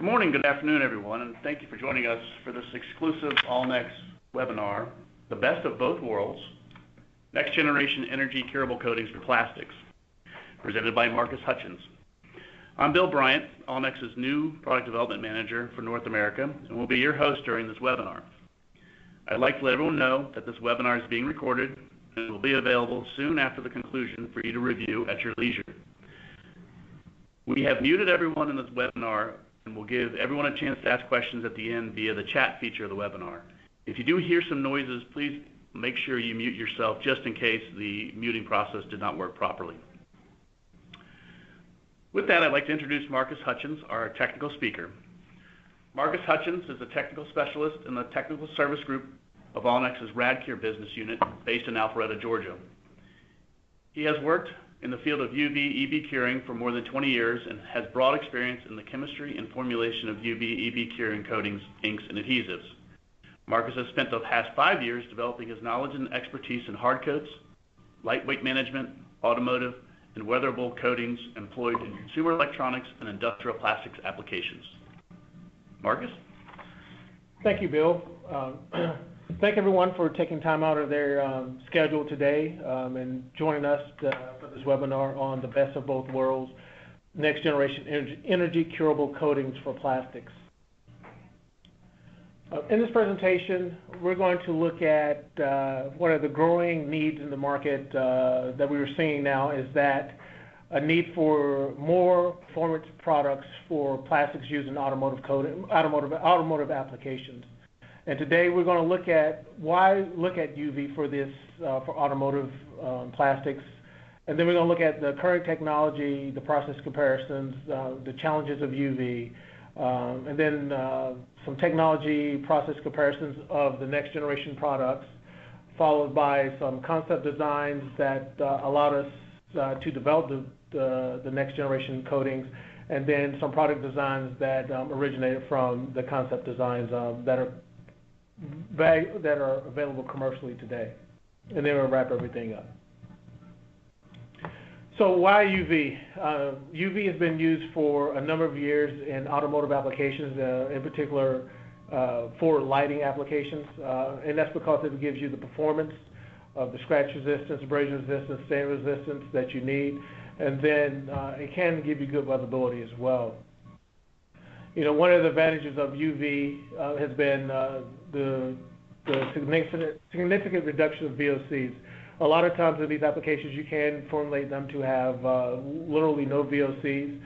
Good morning, good afternoon, everyone, and thank you for joining us for this exclusive allnex webinar, The Best of Both Worlds, Next Generation Energy-Curable Coatings for Plastics, presented by Marcus Hutchins. I'm Bill Bryant, allnex's new Product Development Manager for North America, and will be your host during this webinar. I'd like to let everyone know that this webinar is being recorded and will be available soon after the conclusion for you to review at your leisure. We have muted everyone in this webinar and will give everyone a chance to ask questions at the end via the chat feature of the webinar. If you do hear some noises, please make sure you mute yourself just in case the muting process did not work properly. With that, I'd like to introduce Marcus Hutchins, our technical speaker. Marcus Hutchins is a technical specialist in the technical service group of allnex's RadCure business unit based in Alpharetta, Georgia. He has worked in the field of UVEB curing for more than 20 years and has broad experience in the chemistry and formulation of UVEB curing coatings, inks, and adhesives. Marcus has spent the past 5 years developing his knowledge and expertise in hard coats, lightweight management, automotive, and weatherable coatings employed in consumer electronics and industrial plastics applications. Marcus? Thank you, Bill. Thank everyone for taking time out of their schedule today and joining us for this webinar on the best of both worlds, next generation energy-curable coatings for plastics. In this presentation, we're going to look at one of the growing needs in the market that we are seeing now is that a need for more performance products for plastics used in automotive applications. And today we're going to look at why look at UV for this for automotive plastics, and then we're going to look at the current technology, the process comparisons, the challenges of UV, and then some technology process comparisons of the next generation products, followed by some concept designs that allowed us to develop the next generation coatings, and then some product designs that originated from the concept designs that are available commercially today. And then we'll wrap everything up. So why UV? UV has been used for a number of years in automotive applications, in particular for lighting applications, and that's because it gives you the performance of the scratch resistance, abrasion resistance, stain resistance that you need, and then it can give you good weathability as well. You know, one of the advantages of UV has been the significant reduction of VOCs. A lot of times in these applications, you can formulate them to have literally no VOCs.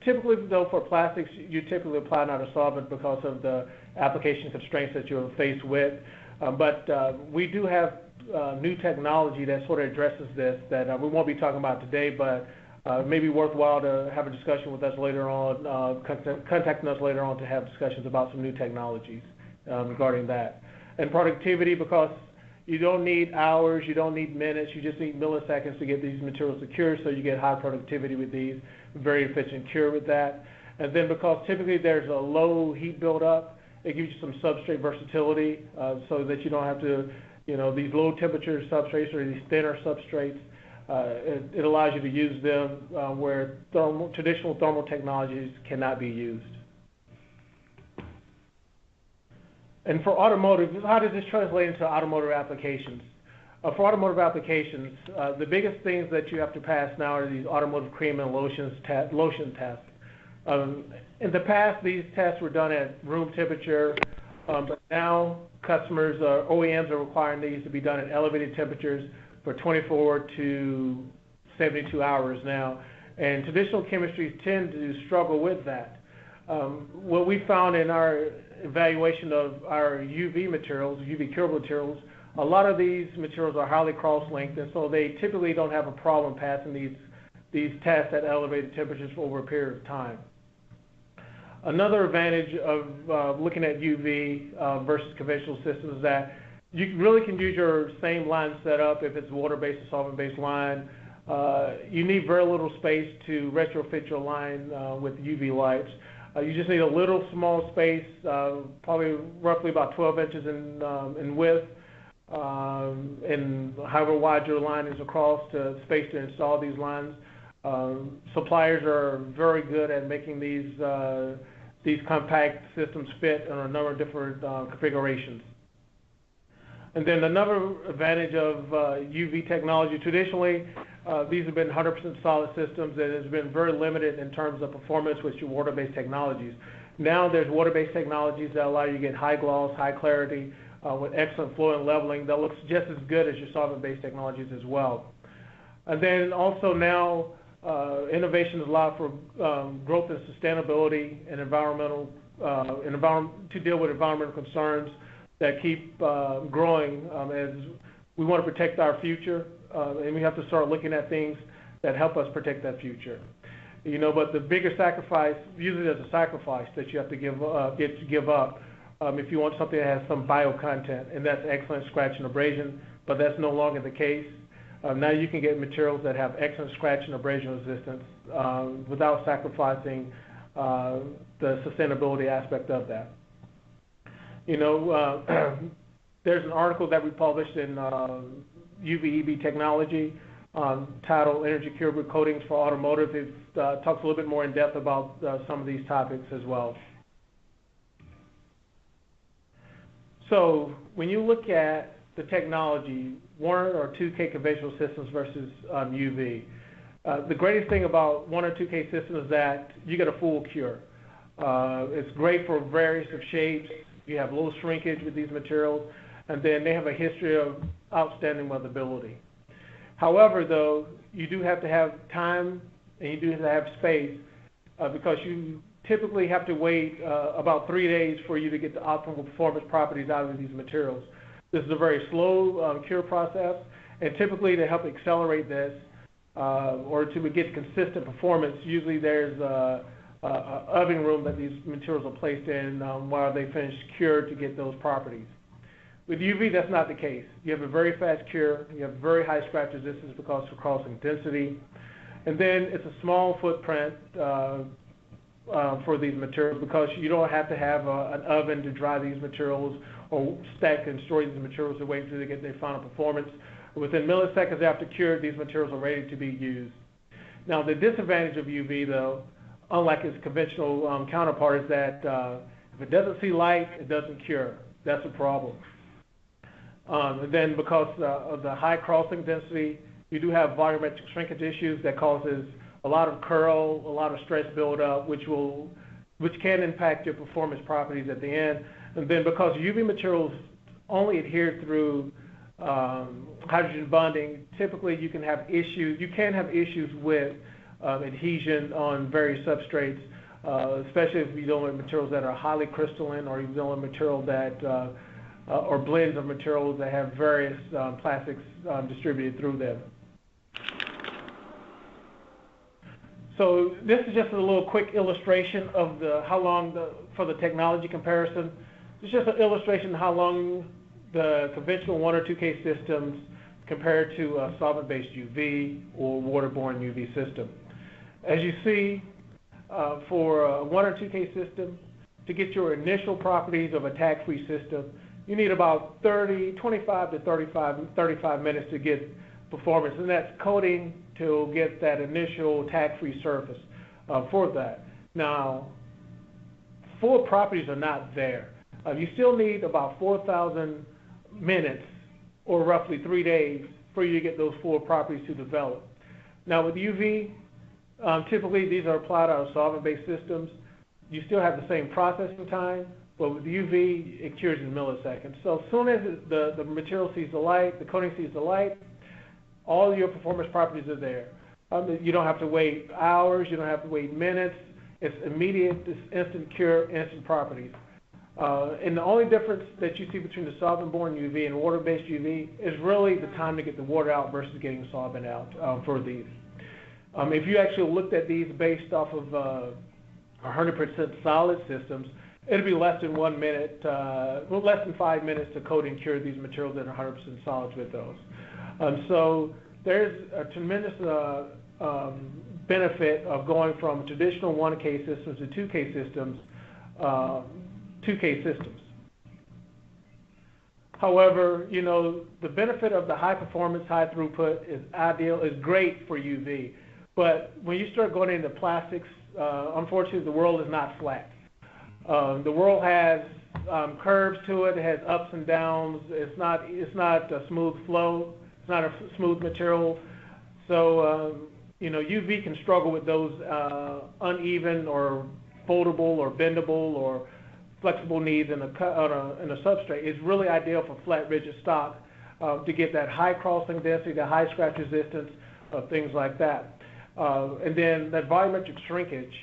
Typically, though, for plastics, you typically apply not a solvent because of the application constraints that you're faced with. But we do have new technology that sort of addresses this that we won't be talking about today, but may be worthwhile to have a discussion with us later on, contacting us later on to have discussions about some new technologies regarding that. And productivity, because you don't need hours, you don't need minutes, you just need milliseconds to get these materials to cure, so you get high productivity with these, very efficient cure with that. And then because typically there's a low heat buildup, it gives you some substrate versatility so that you don't have to, you know, these low temperature substrates or these thinner substrates. It allows you to use them where traditional thermal technologies cannot be used. And for automotive, how does this translate into automotive applications? For automotive applications, the biggest things that you have to pass now are these automotive cream and lotion tests. In the past, these tests were done at room temperature, but now customers, OEMs are requiring these to be done at elevated temperatures for 24 to 72 hours now, and traditional chemistries tend to struggle with that. What we found in our evaluation of our UV materials, UV-curable materials, a lot of these materials are highly cross-linked, and so they typically don't have a problem passing these tests at elevated temperatures for over a period of time. Another advantage of looking at UV versus conventional systems is that you really can use your same line setup if it's water-based or solvent-based line. You need very little space to retrofit your line with UV lights. You just need a little small space, probably roughly about 12 inches in width, and however wide your line is across to space to install these lines. Suppliers are very good at making these these compact systems fit in a number of different configurations. And then another advantage of UV technology, traditionally, these have been 100% solid systems, and it's been very limited in terms of performance with your water-based technologies. Now there's water-based technologies that allow you to get high gloss, high clarity, with excellent flow and leveling that looks just as good as your solvent-based technologies as well. And then also now, innovations allow for growth and sustainability and to deal with environmental concerns that keep growing as we want to protect our future, and we have to start looking at things that help us protect that future. You know, but the bigger sacrifice, usually there's a sacrifice that you have to give up if you want something that has some bio content, and that's excellent scratch and abrasion, but that's no longer the case. Now you can get materials that have excellent scratch and abrasion resistance without sacrificing the sustainability aspect of that. You know, there's an article that we published in UVEB Technology titled Energy-Curable Coatings for Automotive. It talks a little bit more in depth about some of these topics as well. So when you look at the technology, 1 or 2K conventional systems versus UV, the greatest thing about 1 or 2K systems is that you get a full cure. It's great for various of shapes. You have low shrinkage with these materials, and then they have a history of outstanding weathability. However, though, you do have to have time and you do have to have space because you typically have to wait about 3 days for you to get the optimal performance properties out of these materials. This is a very slow cure process, and typically to help accelerate this or to get consistent performance, usually there's a oven room that these materials are placed in while they finish cure to get those properties. With UV, that's not the case. You have a very fast cure, you have very high scratch resistance because of crossing density, and then it's a small footprint for these materials because you don't have to have an oven to dry these materials or stack and store these materials to wait until they get their final performance. Within milliseconds after cure, these materials are ready to be used. Now, the disadvantage of UV, though, unlike its conventional counterpart, is that if it doesn't see light, it doesn't cure. That's a problem. And then because of the high crossing density, you do have volumetric shrinkage issues that causes a lot of curl, a lot of stress buildup, which can impact your performance properties at the end. And then because UV materials only adhere through hydrogen bonding, typically you can have issues with adhesion on various substrates, especially if you're dealing with materials that are highly crystalline or you're dealing with material that or blends of materials that have various plastics distributed through them. So this is just a little quick illustration of for the technology comparison. It's just an illustration of how long the conventional 1 or 2K systems compare to a solvent-based UV or waterborne UV system. As you see, for a 1 or 2K system, to get your initial properties of a tag-free system, you need about 25 to 35 minutes to get performance, and that's coating to get that initial tag-free surface for that. Now, full properties are not there. You still need about 4,000 minutes, or roughly 3 days, for you to get those full properties to develop. Now, with UV, typically these are applied out of solvent-based systems. You still have the same processing time, but with UV, it cures in milliseconds. So as soon as the material sees the light, the coating sees the light, all your performance properties are there. You don't have to wait hours, you don't have to wait minutes. It's immediate, it's instant cure, instant properties. And the only difference that you see between the solvent-borne UV and water-based UV is really the time to get the water out versus getting solvent out for these. If you actually looked at these based off of 100% solid systems, it'd be less than 1 minute, less than 5 minutes to coat and cure these materials that are 100% solids with those. So there's a tremendous benefit of going from traditional 1K systems to 2K systems, 2K systems. However, you know, the benefit of the high performance, high throughput is ideal, is great for UV. But when you start going into plastics, unfortunately the world is not flat. The world has curves to it. It has ups and downs. It's not a smooth flow. It's not a smooth material. So UV can struggle with those uneven or foldable or bendable or flexible needs in a substrate. It's really ideal for flat, rigid stock to get that high crossing density, the high scratch resistance, things like that. And then that volumetric shrinkage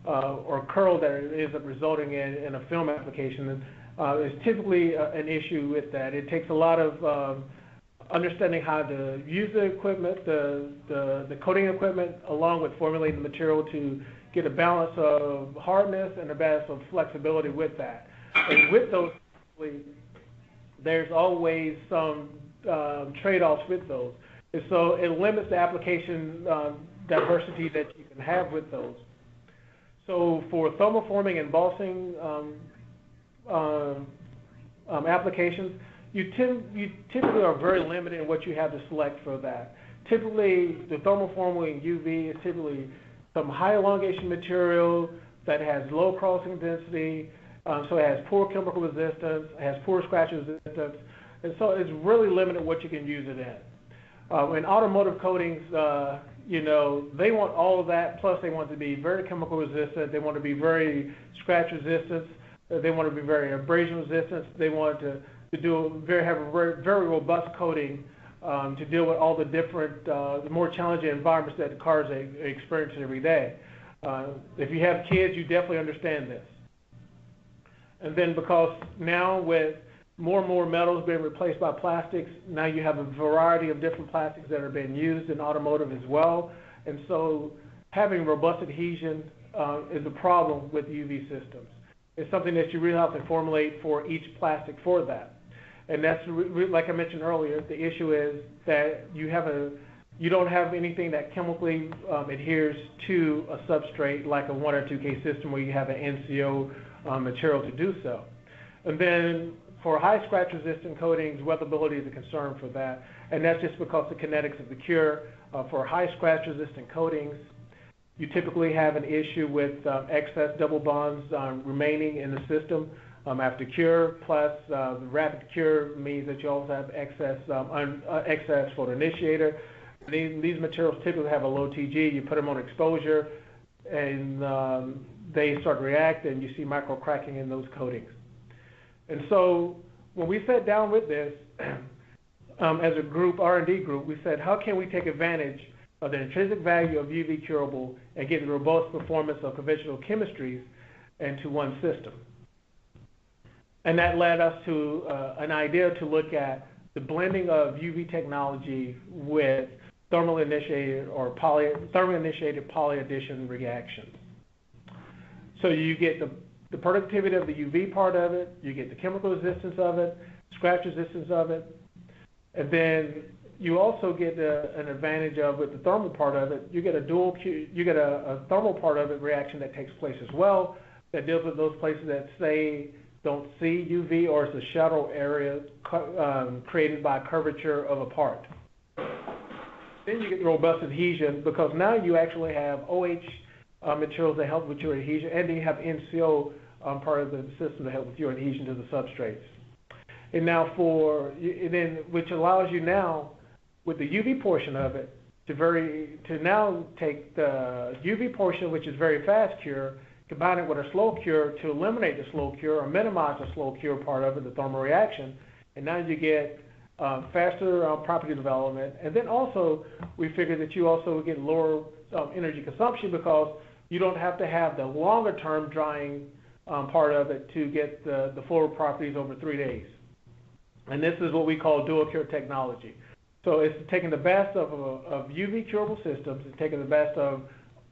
or curl that it ends up resulting in a film application is typically an issue with that. It takes a lot of understanding how to use the equipment, the coating equipment, along with formulating the material to get a balance of hardness and a balance of flexibility with that. And with those, there's always some trade-offs with those. And so it limits the application diversity that you can have with those. So for thermoforming and embossing applications, you typically are very limited in what you have to select for that. Typically, the thermoforming UV is typically some high elongation material that has low crossing density, so it has poor chemical resistance, it has poor scratch resistance, and so it's really limited what you can use it in. In automotive coatings, they want all of that, plus they want to be very chemical resistant, they want to be very scratch resistant, they want to be very abrasion resistant, they want to have a very robust coating to deal with all the different, the more challenging environments that the cars are experiencing every day. If you have kids, you definitely understand this. And then because now with more and more metals being replaced by plastics, now you have a variety of different plastics that are being used in automotive as well. And so having robust adhesion is a problem with UV systems. It's something that you really have to formulate for each plastic for that. And that's, like I mentioned earlier, the issue is that you don't have anything that chemically adheres to a substrate like a 1 or 2K system where you have an NCO material to do so. And then for high scratch resistant coatings, weathability is a concern for that. And that's just because the kinetics of the cure. For high scratch resistant coatings, you typically have an issue with excess double bonds remaining in the system after cure, plus the rapid cure means that you also have excess photoinitiator. These materials typically have a low TG. You put them on exposure, and they start to react, and you see micro cracking in those coatings. And so when we sat down with this, as a group, R&D group, we said, how can we take advantage of the intrinsic value of UV-curable and get the robust performance of conventional chemistries into one system? And that led us to an idea to look at the blending of UV technology with thermally initiated poly addition reactions. So you get the productivity of the UV part of it, you get the chemical resistance of it, scratch resistance of it, and then you also get an advantage of, with the thermal part of it, you get a thermal part of it reaction that takes place as well that deals with those places that don't see UV, or it's a shadow area created by curvature of a part. Then you get the robust adhesion, because now you actually have OH materials that help with your adhesion, and then you have NCO part of the system to help with your adhesion to the substrates. And now which allows you now, with the UV portion of it, to now take the UV portion, which is very fast cure, combine it with a slow cure to eliminate the slow cure or minimize the slow cure part of it, the thermal reaction, and now you get faster property development. And then also, we figured that you also would get lower energy consumption, because you don't have to have the longer term drying part of it to get the full properties over 3 days. And this is what we call dual cure technology. So it's taking the best of UV curable systems, it's taking the best of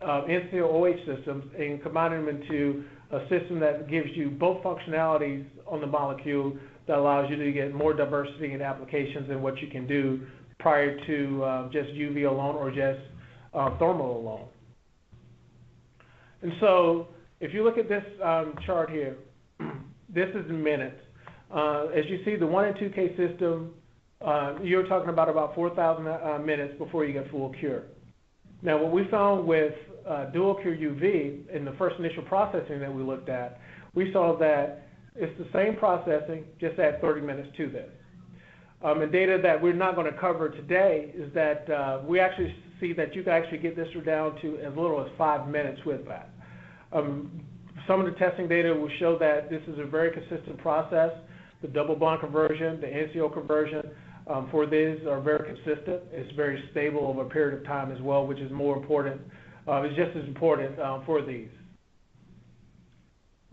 NCO-OH systems, and combining them into a system that gives you both functionalities on the molecule that allows you to get more diversity in applications than what you can do prior to just UV alone or just thermal alone. And so if you look at this chart here, this is in minutes. As you see, the 1 and 2K system, you're talking about 4,000 minutes before you get full cure. Now, what we found with dual cure UV in the first initial processing that we looked at we saw that it's the same processing, just add 30 minutes to this. And data that we're not going to cover today is that we actually see that you can actually get this down to as little as 5 minutes with that. Some of the testing data will show that this is a very consistent process. The double bond conversion, the NCO conversion for these are very consistent. It's very stable over a period of time as well, which is more important. It's just as important for these.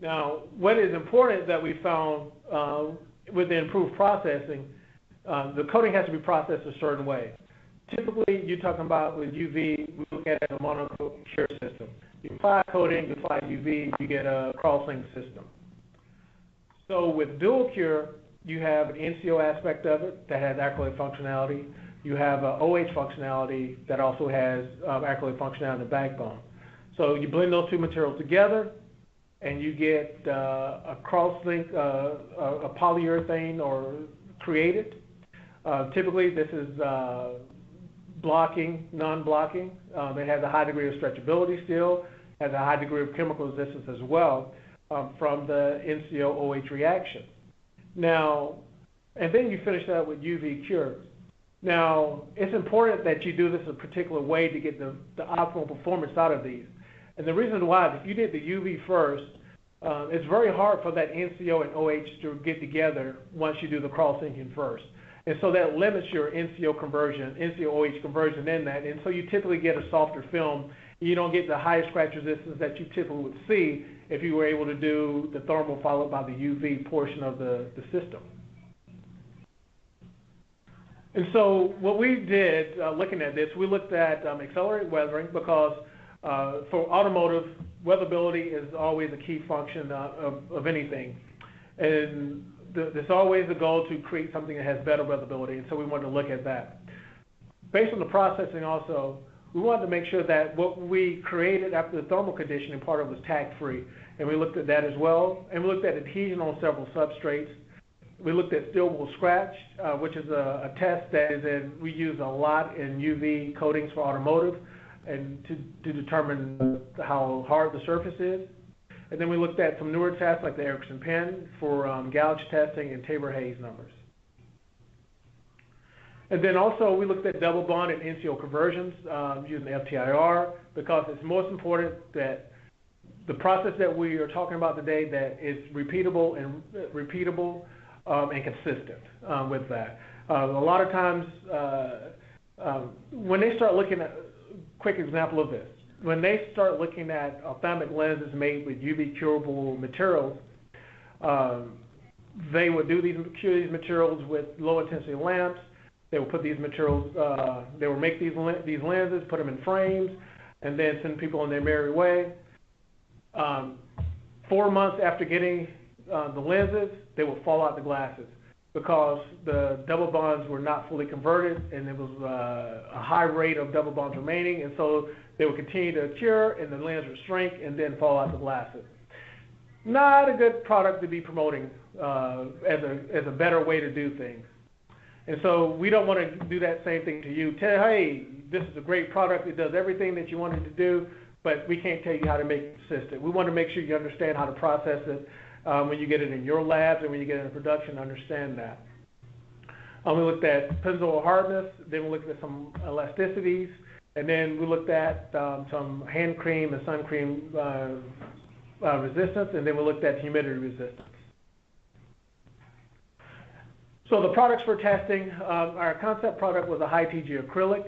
Now, what is important that we found with the improved processing, the coating has to be processed a certain way. Typically, you're talking about with UV, we look at it as a monocoat cure system. You apply coating, you apply UV, you get a cross-link system. So with dual cure, you have an NCO aspect of it that has acrylic functionality. You have an OH functionality that also has acrylic functionality in the backbone. So you blend those two materials together, and you get a cross-link, a polyurethane or created. Typically, this is blocking, non-blocking. It has a high degree of stretchability still, has a high degree of chemical resistance as well from the NCO-OH reaction. Now, and then you finish that with UV cure. Now, it's important that you do this a particular way to get the optimal performance out of these. And the reason why is if you did the UV first, it's very hard for that NCO and OH to get together once you do the cross-linking first. And so that limits your NCO conversion, NCO-OH conversion in that. And so you typically get a softer film. You don't get the high scratch resistance that you typically would see if you were able to do the thermal followed by the UV portion of the system. And so what we did looking at this, we looked at accelerated weathering because for automotive, weatherability is always a key function of anything. And there's always the goal to create something that has better weatherability, and so we wanted to look at that. Based on the processing also, we wanted to make sure that what we created after the thermal conditioning part of it was tack-free, and we looked at that as well. And we looked at adhesion on several substrates. We looked at stillable scratch, which is a test that we use a lot in UV coatings for automotive and to determine how hard the surface is. And then we looked at some newer tests like the Erickson pen for gouge testing and Tabor-Haze numbers. And then also we looked at double bond and NCO conversions using the FTIR because it's most important that the process that we are talking about today that is repeatable and consistent with that. A lot of times when they start looking at, quick example of this, when they start looking at ophthalmic lenses made with UV-curable materials, they would cure these materials with low-intensity lamps. They would put these materials, they would make these lenses, put them in frames, and then send people on their merry way. 4 months after getting the lenses, they would fall out the glasses because the double bonds were not fully converted, and there was a high rate of double bonds remaining, and so they would continue to cure, and the lens would shrink and then fall out the glasses. Not a good product to be promoting as a better way to do things. And so we don't want to do that same thing to you. Hey, this is a great product. It does everything that you wanted to do, but we can't tell you how to make it consistent. We want to make sure you understand how to process it when you get it in your labs and when you get it in production, understand that. We looked at penzol hardness, then we looked at some elasticities, and then we looked at some hand cream and sun cream resistance, and then we looked at humidity resistance. So the products for testing, our concept product was a high TG acrylic.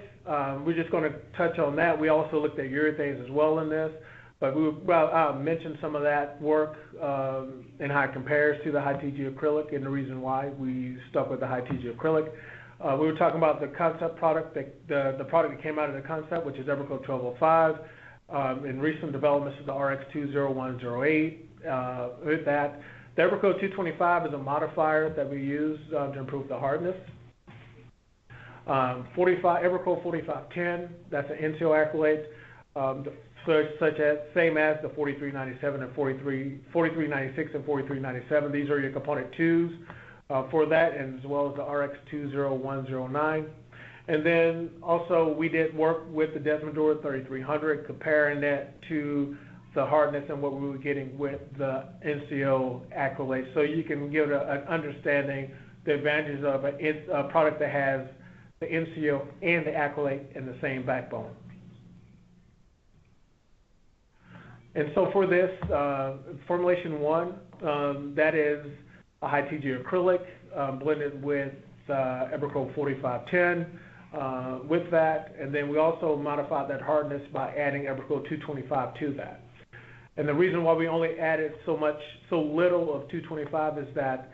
We're just going to touch on that. We also looked at urethanes as well in this, but I'll mention some of that work and how it compares to the high TG acrylic and the reason why we stuck with the high TG acrylic. We were talking about the concept product, the product that came out of the concept, which is Evercoat 1205. In recent developments is the RX20108. With that, the Evercoat 225 is a modifier that we use to improve the hardness. Evercoat 4510, that's an NCO acrylate, same as the 4397 and 4396 and 4397. These are your component 2s for that, and as well as the RX20109. And then also we did work with the Desmondor 3300, comparing that to the hardness and what we were getting with the NCO acrylic. So you can get an understanding the advantages of a product that has the NCO and the acrylic in the same backbone. And so for this, formulation 1, that is a high TG acrylic blended with Abrasion 4510 with that. And then we also modified that hardness by adding Abrasion 225 to that. And the reason why we only added so little of 225 is that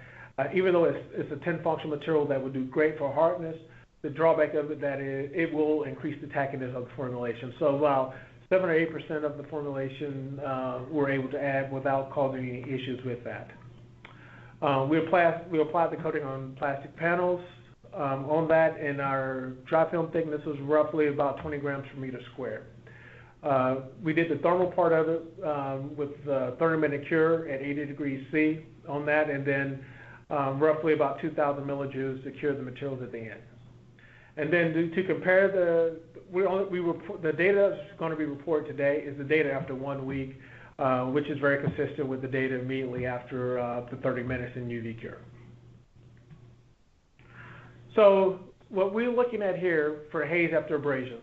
even though it's a 10-function material that would do great for hardness, the drawback of it that it will increase the tackiness of the formulation. So while 7 or 8% of the formulation we're able to add without causing any issues with that. We applied the coating on plastic panels on that, and our dry film thickness was roughly about 20 grams per meter square. We did the thermal part of it with the 30-minute cure at 80 degrees C on that, and then roughly about 2,000 millijoules to cure the materials at the end. And then to compare the data that's going to be reported today is the data after 1 week, which is very consistent with the data immediately after the 30 minutes in UV cure. So what we're looking at here for Haze after abrasion.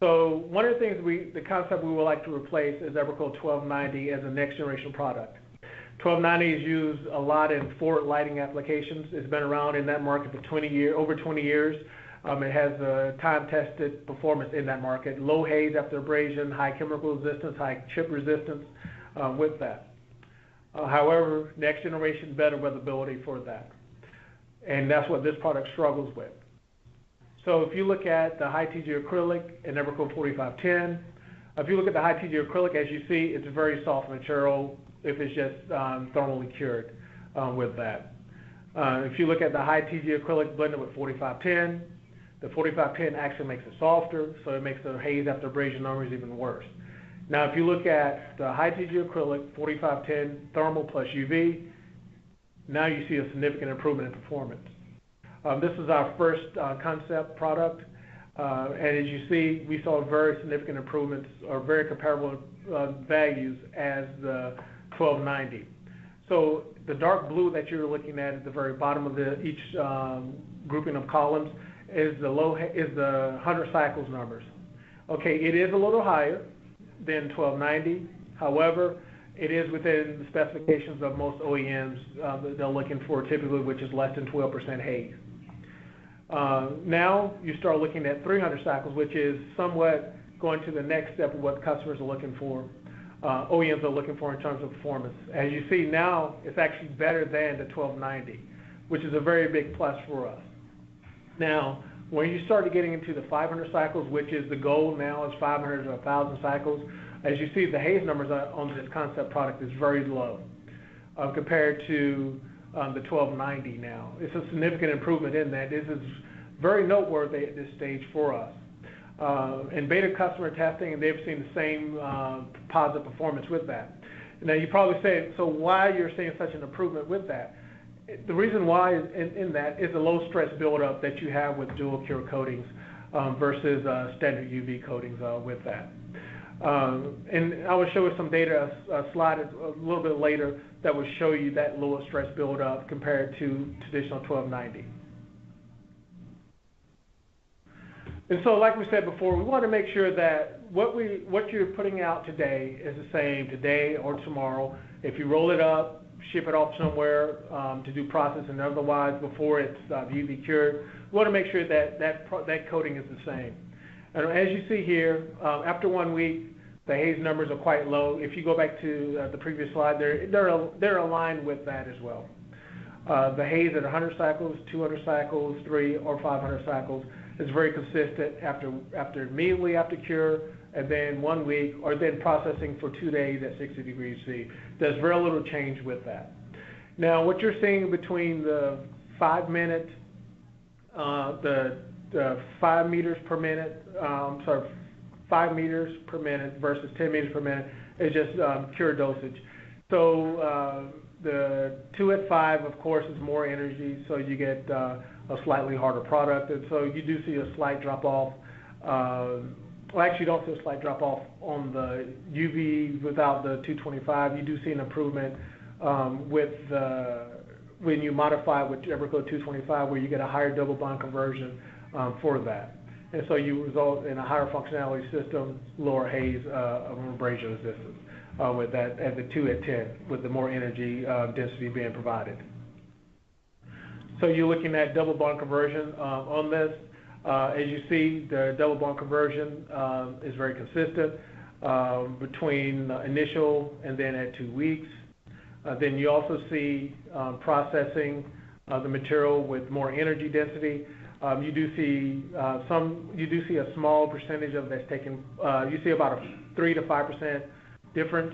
So one of the things the concept we would like to replace is Abrasion 1290 as a next generation product. 1290 is used a lot in forward lighting applications. It's been around in that market for over 20 years. It has a time-tested performance in that market. Low haze after abrasion, high chemical resistance, high chip resistance with that. However, next generation better weathability for that. And that's what this product struggles with. So if you look at the high TG acrylic and Abrasion 4510, if you look at the high TG acrylic, as you see, it's a very soft material if it's just thermally cured with that. If you look at the high TG acrylic blended with 4510, the 4510 actually makes it softer, so it makes the haze after abrasion numbers even worse. Now, if you look at the high TG acrylic, 4510 thermal plus UV, now you see a significant improvement in performance. This is our first concept product, and as you see, we saw very significant improvements or very comparable values as the 1290. So the dark blue that you're looking at the bottom of each grouping of columns is the 100 cycles numbers. Okay, it is a little higher than 1290. However, it is within the specifications of most OEMs that they're looking for typically, which is less than 12% haze. Now you start looking at 300 cycles, which is somewhat going to the next step of what customers are looking for, OEMs are looking for in terms of performance. As you see now, it's actually better than the 1290, which is a very big plus for us. Now, when you start getting into the 500 cycles, which is the goal now, is 500 to 1,000 cycles, as you see, the haze numbers on this concept product is very low compared to the 1290 now. It's a significant improvement in that. This is very noteworthy at this stage for us. In beta customer testing, and they've seen the same positive performance with that. Now, you probably say, so why you're seeing such an improvement with that? The reason why in that is the low stress buildup that you have with dual cure coatings versus standard UV coatings with that. And I will show you some data, a slide a little bit later that will show you that lower stress buildup compared to traditional 1290. And so, like we said before, we want to make sure that what you're putting out today is the same today or tomorrow. If you roll it up, ship it off somewhere to do processing otherwise before it's UV cured, we want to make sure that coating is the same. And as you see here, after 1 week, the haze numbers are quite low. If you go back to the previous slide, they're aligned with that as well. The haze at 100 cycles, 200 cycles, 300 or 500 cycles is very consistent immediately after cure, and then 1 week, or then processing for 2 days at 60 degrees C. There's very little change with that. Now, what you're seeing between the 5 minute, the 5 meters per minute, 5 meters per minute versus 10 meters per minute is just cure dosage. So the 2 at 5, of course, is more energy, so you get a slightly harder product, and so you do see a slight drop off well, actually, you don't see a slight drop off on the UV without the 225. You do see an improvement when you modify with Evercoat 225, where you get a higher double bond conversion for that. And so you result in a higher functionality system, lower haze of abrasion resistance with that at the 2 at 10, with the more energy density being provided. So you're looking at double bond conversion on this. As you see, the double bond conversion is very consistent between initial and then at 2 weeks. Then you also see processing the material with more energy density. You do see a small percentage of that's taken. You see about a 3 to 5% difference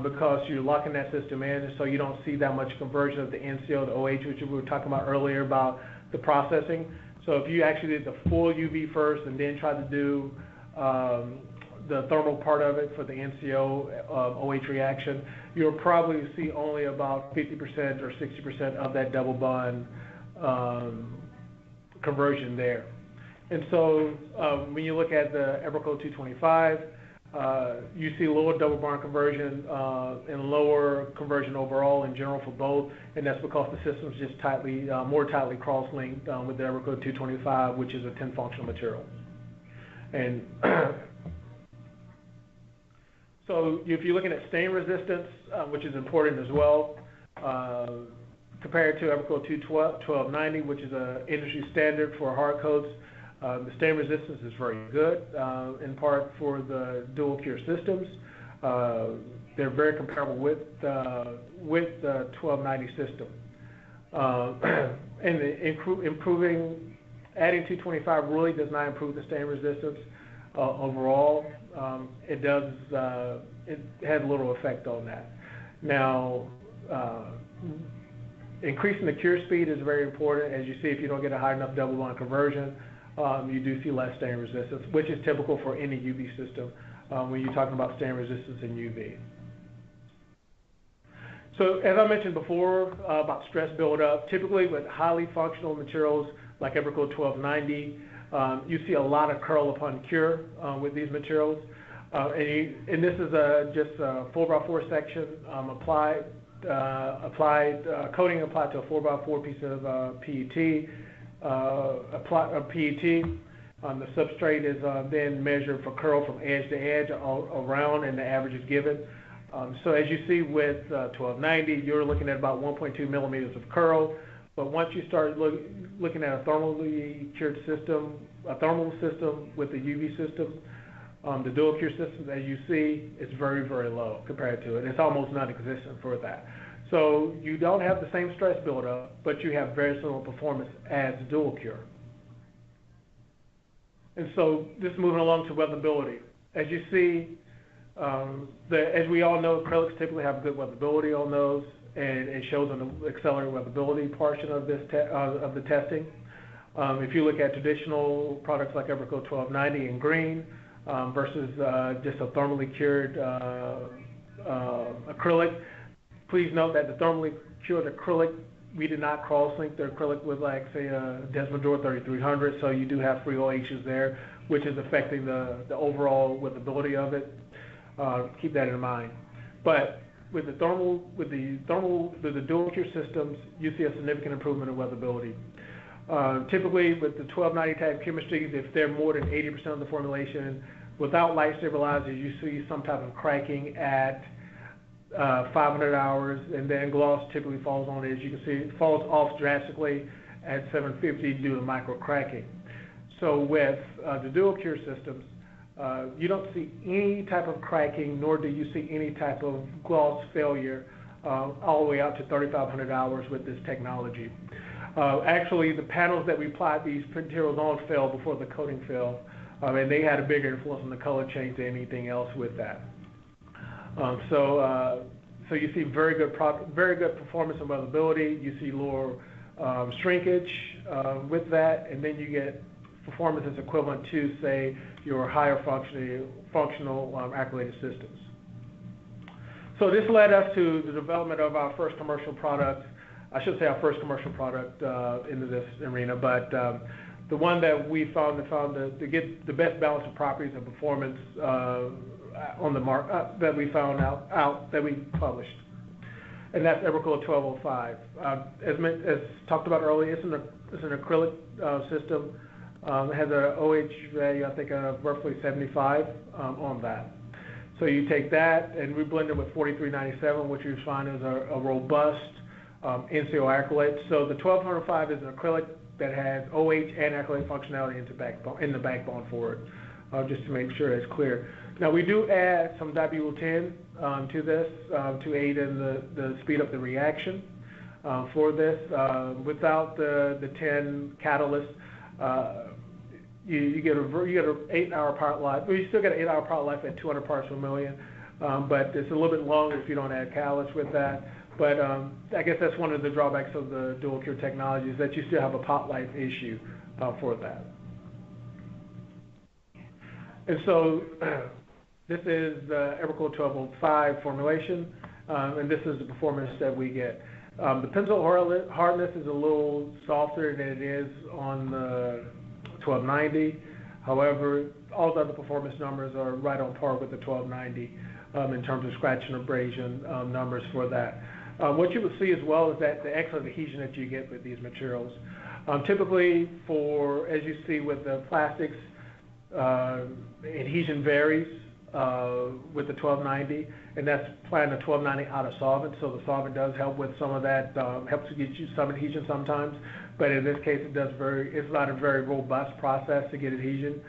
because you're locking that system in, and so you don't see that much conversion of the NCO to OH, which we were talking about earlier about the processing. So if you actually did the full UV first and then tried to do the thermal part of it for the NCO OH reaction, you'll probably see only about 50% or 60% of that double bond conversion there. And so when you look at the Evercoat 225, you see lower double bond conversion and lower conversion overall in general for both, and that's because the system's just more tightly cross-linked with the Evercoat 225, which is a 10 functional material. And so if you're looking at stain resistance, which is important as well, compared to Evercoat 1290, which is an industry standard for hard coats, the stain resistance is very good, in part for the dual cure systems. They're very comparable with the 1290 system. And adding 225 really does not improve the stain resistance overall. It has little effect on that. Now, increasing the cure speed is very important. As you see, if you don't get a high enough double bond conversion, you do see less stain resistance, which is typical for any UV system when you're talking about stain resistance in UV. So as I mentioned before about stress buildup, typically with highly functional materials like Evercoat 1290, you see a lot of curl upon cure with these materials. And this is just a 4x4 section coating applied to a 4x4 piece of PET. PET. The substrate is then measured for curl from edge to edge around, and the average is given. So as you see with 1290, you're looking at about 1.2 millimeters of curl. But once you start looking at a thermally cured system, a thermal system with the UV system, the dual cure system, as you see, it's very, very low compared to it. It's almost non-existent for that. So you don't have the same stress buildup, but you have very similar performance as dual cure. And so just moving along to weathability. As you see, as we all know, acrylics typically have good weathability on those, and it shows on the accelerated weathability portion of this of the testing. If you look at traditional products like Evercoat 1290 in green versus just a thermally cured acrylic, please note that the thermally cured acrylic, we did not cross-link the acrylic with, like, say, a Desmondor 3300, so you do have free OHs there, which is affecting the overall weathability of it. Keep that in mind. But with the dual cure systems, you see a significant improvement in weathability. Typically, with the 1290 type chemistries, if they're more than 80% of the formulation, without light stabilizers, you see some type of cracking at 500 hours, and then gloss typically falls on it. As you can see, it falls off drastically at 750 due to micro cracking. So with the dual cure systems, you don't see any type of cracking, nor do you see any type of gloss failure all the way out to 3,500 hours with this technology. Actually, the panels that we applied these materials on fell before the coating fell, and they had a bigger influence on the color change than anything else with that. So you see very good performance and weathability. You see lower shrinkage with that, and then you get performance that's equivalent to, say, your higher functional acrylated systems. So this led us to the development of our first commercial product. I should say our first commercial product into this arena, but the one that we found to get the best balance of properties and performance on the mark that we found out that we published, and that's Evercool 1205. As talked about earlier, it's an acrylic system. It has an OH value, I think, of roughly 75 on that. So you take that and we blend it with 4397, which we find is a robust NCO acrylate. So the 1205 is an acrylic that has OH and acrylate functionality in the backbone for it, just to make sure it's clear. Now we do add some dibutyl to this to aid in the speed up the reaction for this. Without the 10 catalyst, you get an 8-hour power life. Well, you still get an 8-hour power life at 200 parts per million, but it's a little bit longer if you don't add catalyst with that. But I guess that's one of the drawbacks of the dual cure technology, is that you still have a pot life issue for that. And so this is the Evercool 1205 formulation, and this is the performance that we get. The pencil hardness is a little softer than it is on the 1290. However, all the other performance numbers are right on par with the 1290 in terms of scratch and abrasion numbers for that. What you will see as well is that the excellent adhesion that you get with these materials. Typically, as you see with the plastics, adhesion varies with the 1290, and that's applying the 1290 out of solvent. So the solvent does help with some of that, helps to get you some adhesion sometimes. But in this case, it's not a very robust process to get adhesion.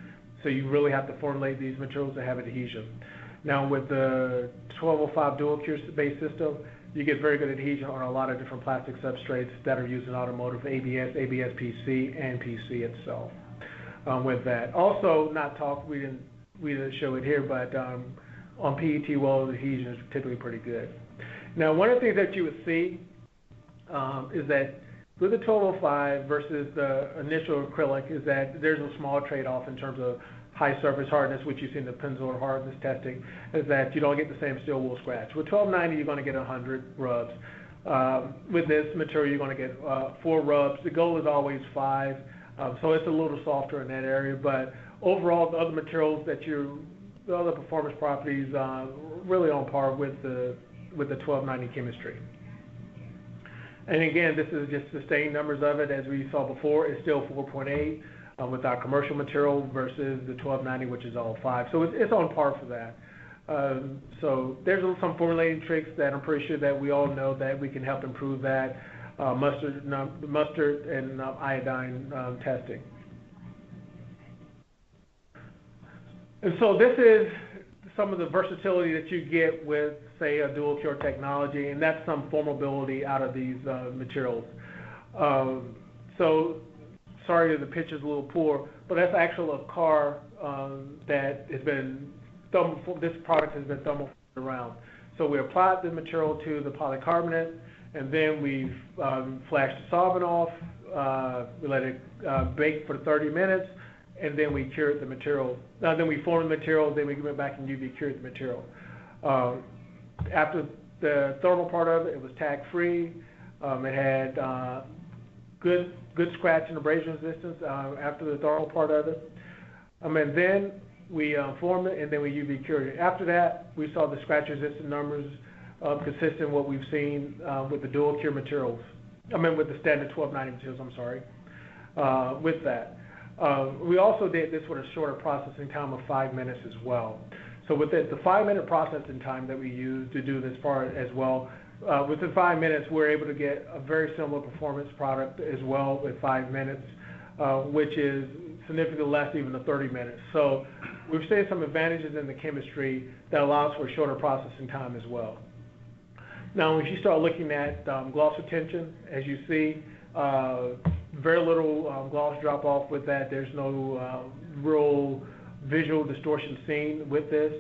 So you really have to formulate these materials to have adhesion. Now with the 1205 dual cure based system, you get very good adhesion on a lot of different plastic substrates that are used in automotive, ABS, ABS-PC, and PC itself. With that, also we didn't show it here, but on PET weld adhesion is typically pretty good. Now, one of the things that you would see is that with the 1205 versus the initial acrylic is that there's a small trade-off in terms of high surface hardness, which you see in the Pennzoil hardness testing, is that you don't get the same steel wool scratch. With 1290, you're going to get 100 rubs. With this material, you're going to get 4 rubs. The goal is always 5, so it's a little softer in that area. But overall, the other materials the other performance properties, really on par with the 1290 chemistry. And again, this is just sustained numbers of it. As we saw before, it's still 4.8 with our commercial material versus the 1290, which is all 5. So it's on par for that. So there's some formulating tricks that I'm pretty sure that we all know that we can help improve that mustard and iodine testing. And so this is some of the versatility that you get with, say, a dual cure technology, and that's some formability out of these materials. So sorry if the picture's a little poor, but that's actually a car that has been this product has been thermal around. So we applied the material to the polycarbonate, and then we've flashed the solvent off, we let it bake for 30 minutes, and then we cured the material. Then we formed the material, then we went back and UV cured the material. After the thermal part of it, it was tack-free. It had good scratch and abrasion resistance after the thermal part of it. And then we formed it, and then we UV cured it. After that, we saw the scratch resistant numbers consistent with what we've seen with the dual cure materials. With the standard 1290 materials, I'm sorry, with that. We also did this with a shorter processing time of 5 minutes as well. So with the 5-minute processing time that we use to do this part as well, within 5 minutes, we're able to get a very similar performance product as well with 5 minutes, which is significantly less even than 30 minutes. So we've seen some advantages in the chemistry that allows for a shorter processing time as well. Now, when you start looking at gloss retention, as you see, very little gloss drop off with that. There's no real visual distortion seen with this.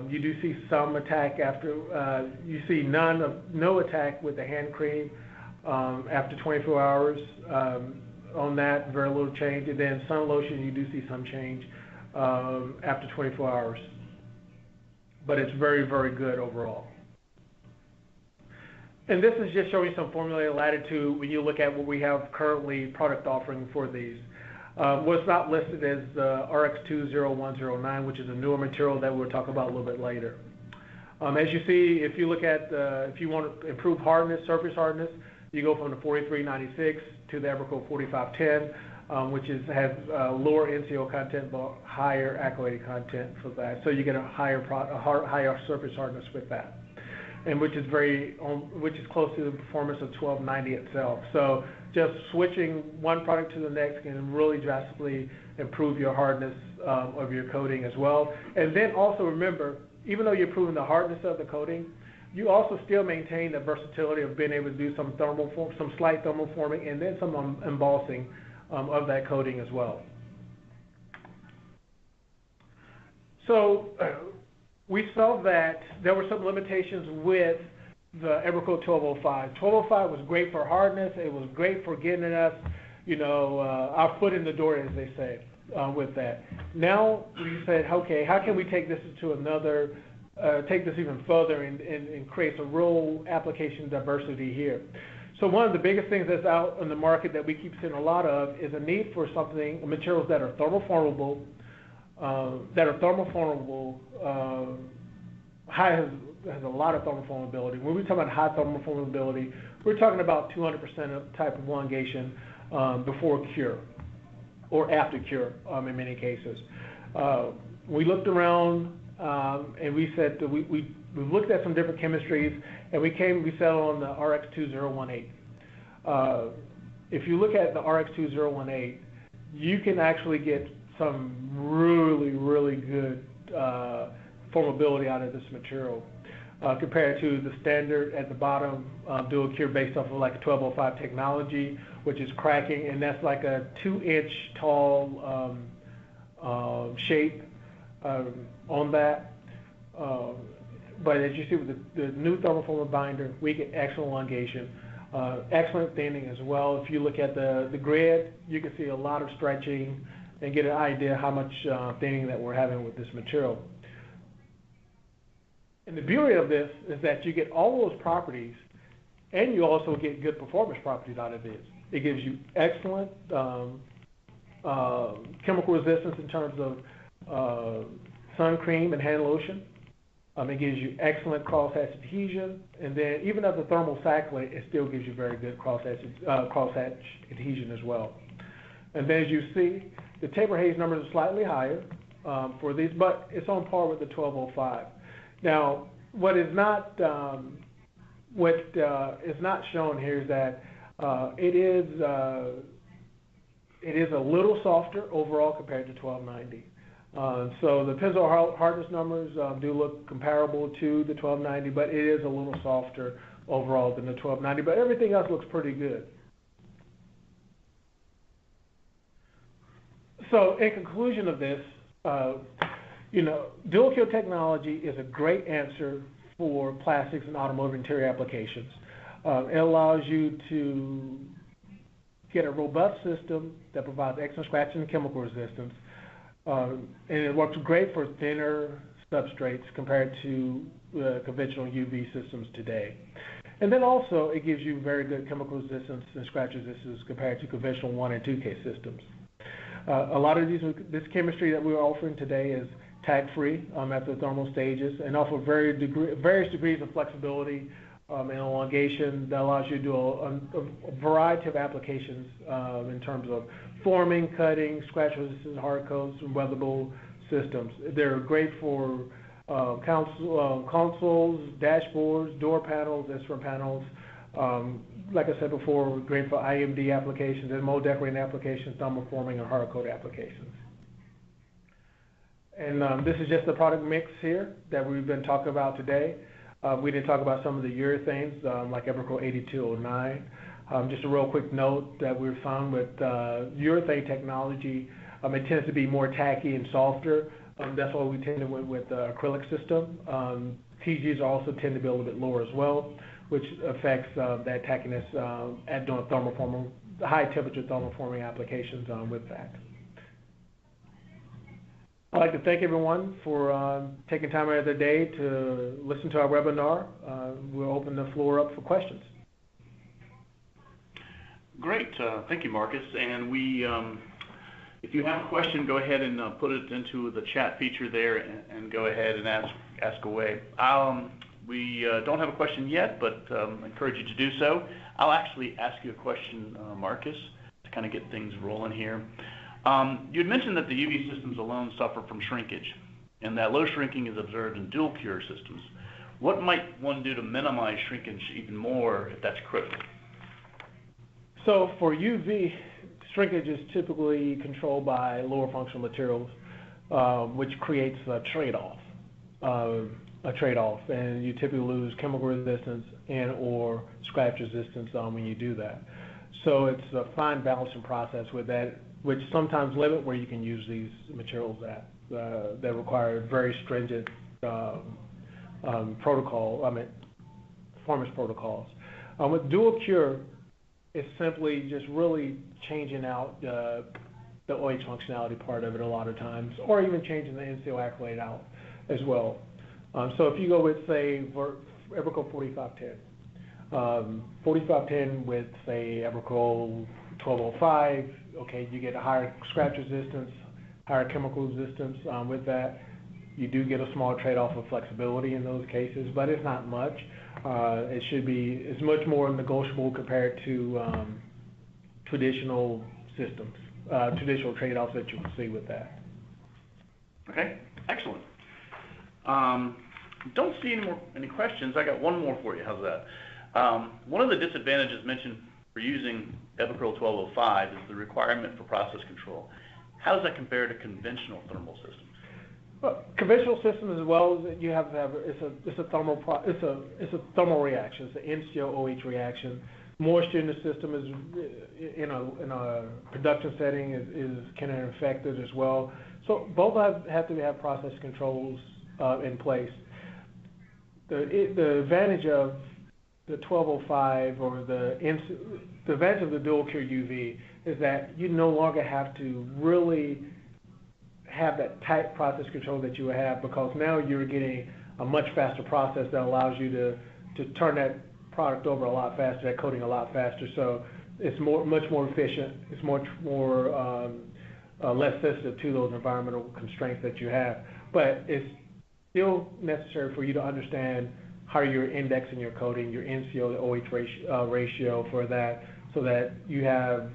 You do see some attack after, you see no attack with the hand cream after 24 hours. On that, very little change. And then sun lotion, you do see some change after 24 hours. But it's very, very good overall. And this is just showing some formulated latitude when you look at what we have currently product offering for these. What's not listed is the RX20109, which is a newer material that we'll talk about a little bit later. As you see, if you look at, if you want to improve hardness, surface hardness, you go from the 4396 to the Abrasion 4510, which has lower NCO content but higher acrylated content for that. So you get a higher surface hardness with that, and which is close to the performance of 1290 itself. So just switching one product to the next can really drastically improve your hardness of your coating as well. And then also remember, even though you're improving the hardness of the coating, you also still maintain the versatility of being able to do some slight thermal forming and then some embossing of that coating as well. So we saw that there were some limitations with the Abrasion 1205. 1205 was great for hardness. It was great for getting us, our foot in the door, as they say, with that. Now we said, okay, how can we take this to another, take this even further and create a real application diversity here? So one of the biggest things that's out in the market that we keep seeing a lot of is a need for materials that are thermoformable, has a lot of thermoformability. When we talk about high thermoformability, we're talking about 200% of type of elongation before cure or after cure in many cases. We looked around and we said that we looked at some different chemistries, and we settled on the RX2018. If you look at the RX2018, you can actually get some really, really good formability out of this material compared to the standard at the bottom, dual cure based off of like 1205 technology, which is cracking, and that's like a 2-inch tall shape on that. But as you see with the new thermoformer binder, we get excellent elongation, excellent thinning as well. If you look at the grid, you can see a lot of stretching and get an idea how much thinning that we're having with this material. And the beauty of this is that you get all those properties, and you also get good performance properties out of this. It gives you excellent chemical resistance in terms of sun cream and hand lotion. It gives you excellent cross-hatch adhesion, and then even at the thermal saccharic, it still gives you very good cross-hatch adhesion as well. And then as you see, the taper haze numbers are slightly higher for these, but it's on par with the 1205. Now, what is not shown here is that it is a little softer overall compared to 1290. So the piezo hardness numbers do look comparable to the 1290, but it is a little softer overall than the 1290. But everything else looks pretty good. So in conclusion of this, dual cure technology is a great answer for plastics and automotive interior applications. It allows you to get a robust system that provides excellent scratch and chemical resistance. And it works great for thinner substrates compared to conventional UV systems today. And then also it gives you very good chemical resistance and scratch resistance compared to conventional 1 and 2K systems. A lot of this chemistry that we're offering today is tag-free at the thermal stages and offer various degrees of flexibility and elongation that allows you to do a variety of applications in terms of forming, cutting, scratch-resistant hard coats, and weathable systems. They're great for consoles, dashboards, door panels, instrument panels. Like I said before, great for IMD applications and mold decorating applications, thermoforming, and hard coat applications. And this is just the product mix here that we've been talking about today. We didn't talk about some of the urethanes like Abrasion 8209. Just a real quick note that we found with urethane technology, it tends to be more tacky and softer. That's why we tend to went with the acrylic system. TGs also tend to be a little bit lower as well, which affects that tackiness at doing high temperature thermoforming applications with that. I'd like to thank everyone for taking time out of their day to listen to our webinar. We'll open the floor up for questions. Great, thank you, Marcus. And we If you have a question, go ahead and put it into the chat feature there and go ahead and ask away. We don't have a question yet, but I encourage you to do so. I'll actually ask you a question, Marcus, to kind of get things rolling here. You had mentioned that the UV systems alone suffer from shrinkage, and that low shrinking is observed in dual cure systems. What might one do to minimize shrinkage even more if that's critical? So for UV, shrinkage is typically controlled by lower functional materials, which creates a trade-off. And you typically lose chemical resistance and or scratch resistance when you do that. So it's a fine balancing process with that, which sometimes limit where you can use these materials that require very stringent performance protocols. With dual cure, it's simply just really changing out the OH functionality part of it a lot of times, or even changing the NCO acrylate out as well. So if you go with, say, Abrasion 4510, 4510 with, say, Abrasion 1205, okay, you get a higher scratch resistance, higher chemical resistance with that. You do get a small trade-off of flexibility in those cases, but it's not much. It's much more negotiable compared to traditional systems, traditional trade-offs that you can see with that. Okay, excellent. Don't see any questions. I got one more for you. How's that? One of the disadvantages mentioned for using Abrasion 1205 is the requirement for process control. How does that compare to conventional thermal systems? Well, conventional systems as well, you have to have it's a thermal reaction. It's an NCO-OH reaction. Moisture in the system is in a production setting can affect it as well. So both have to have process controls in place. The advantage of the 1205 or the advantage of the dual cure UV is that you no longer have to really have that tight process control that you would have, because now you're getting a much faster process that allows you to turn that product over a lot faster, that coating a lot faster. So it's much more efficient. It's much more less sensitive to those environmental constraints that you have. But it's still necessary for you to understand how you're indexing your coating, your NCO to OH ratio for that, so that you have,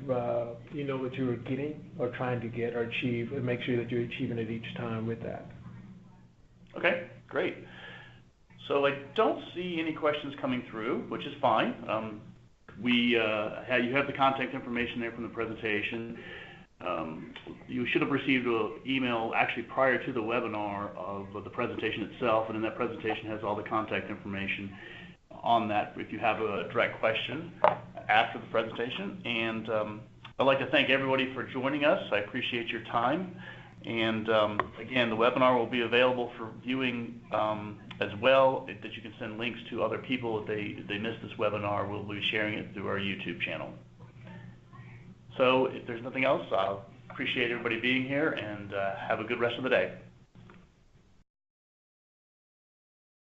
you know what you're getting or trying to get or achieve, and make sure that you're achieving it each time with that. Okay, great. So I don't see any questions coming through, which is fine. You have the contact information there from the presentation. You should have received an email actually prior to the webinar of the presentation itself, and in that presentation has all the contact information on that if you have a direct question after the presentation. And I'd like to thank everybody for joining us. I appreciate your time. And again, the webinar will be available for viewing as well, that you can send links to other people if they missed this webinar. We'll be sharing it through our YouTube channel. So if there's nothing else, I appreciate everybody being here, and have a good rest of the day.